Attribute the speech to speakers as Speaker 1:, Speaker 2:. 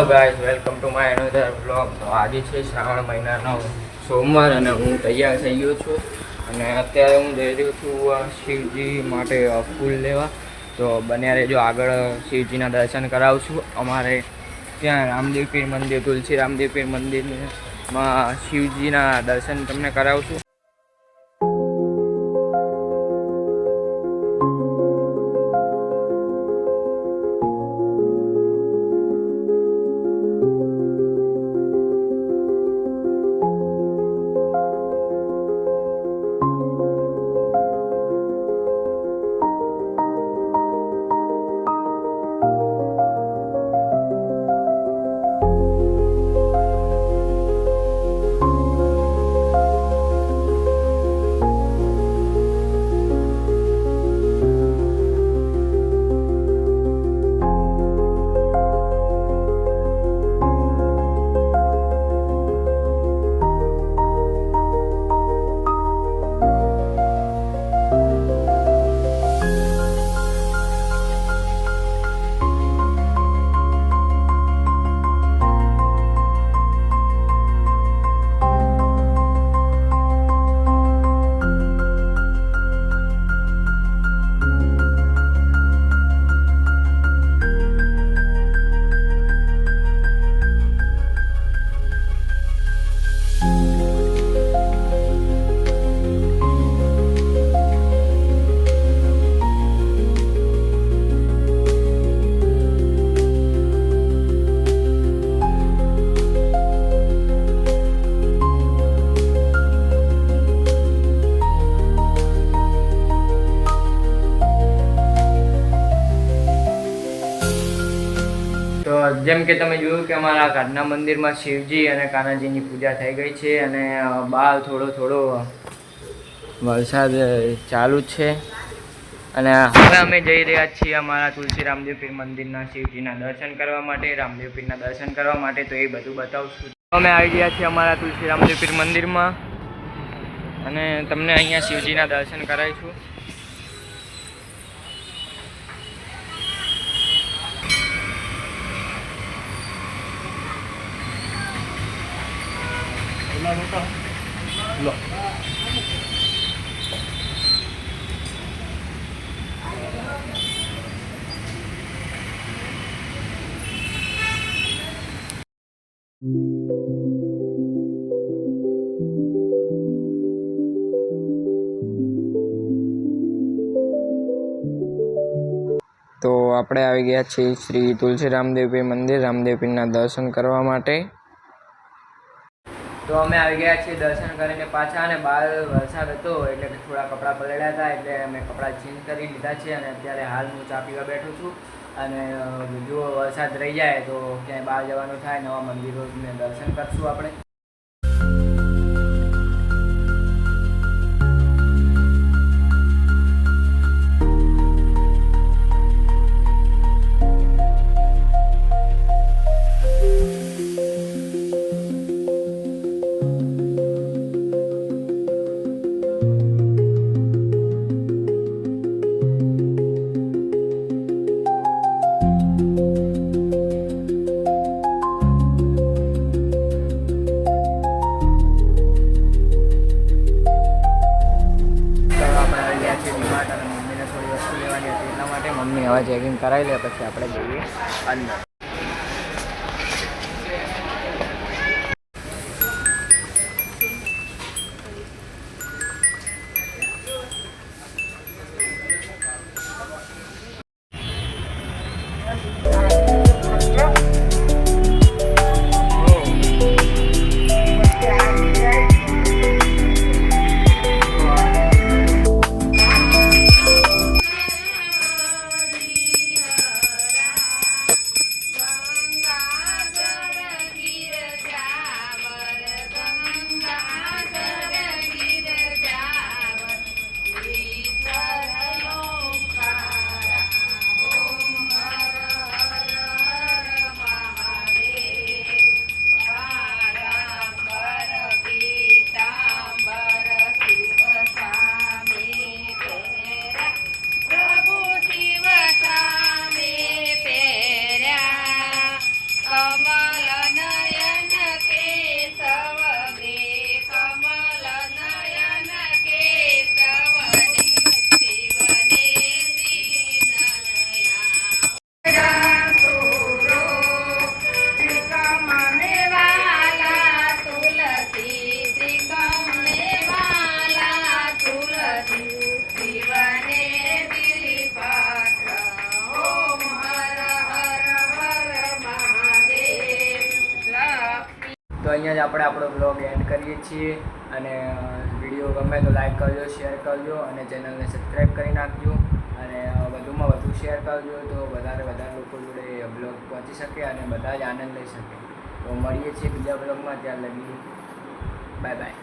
Speaker 1: Guys welcome to my another vlog. તો આજે છે શ્રાવણ મહિનાનો સોમવાર અને હું તૈયાર થઈ ગયો છું અને અત્યારે હું જઈ રહ્યો છું શિવજી માટે ફૂલ લેવા. તો બન્યા રહેજો, આગળ શિવજીના દર્શન કરાવશું. અમારે ત્યાં રામદેવ પીર મંદિર, તુલસી રામદેવ પીર મંદિરમાં શિવજીના દર્શન તમને કરાવશું. તો જેમ કે તમે જોયું કે અમારા ઘરના મંદિરમાં શિવજી અને કાનાજીની પૂજા થઈ ગઈ છે અને બહાર થોડો વરસાદ ચાલુ જ છે. અને હવે અમે જઈ રહ્યા છીએ અમારા તુલસી રામદેવ પીર મંદિરના શિવજીના દર્શન કરવા માટે, રામદેવ પીરના દર્શન કરવા માટે. તો એ બધું બતાવશું. અમે આવી ગયા છીએ અમારા તુલસી રામદેવ પીર મંદિરમાં અને તમને અહીંયા શિવજીના દર્શન કરાવીશું. લો તો આપણે આવી ગયા છીએ શ્રી તુલસી રામદેવ પીર મંદિર, રામદેવ પીરના દર્શન કરવા માટે. તો અમે આવી ગયા છીએ દર્શન કરીને પાછા, અને બહાર વરસાદ હતો એટલે થોડા કપડાં પલળ્યા હતા એટલે અમે કપડાં ચેન્જ કરી લીધા છે. અને અત્યારે હાલ હું ચા પીવા બેઠો છું. અને જો વરસાદ રહી જાય તો ક્યાંય બહાર જવાનું થાય, નવા મંદિરોને દર્શન કરશું આપણે. મમ્મી હવે ચેકિંગ કરાવી લે પછી આપણે જઈએ અંદર. તો અહીંયા જ આપણે આપણો બ્લોગ એન્ડ કરીએ છીએ. અને વિડીયો ગમે તો લાઈક કરજો, શેર કરજો અને ચેનલને સબસ્ક્રાઈબ કરી નાખજો. અને વધુમાં વધુ શેર કરજો તો વધારે લોકો જોડે બ્લોગ પહોંચી શકે અને બધા જ આનંદ લઈ શકે. તો મળીએ છીએ બીજા બ્લોગમાં. ત્યાં લગી બાય બાય.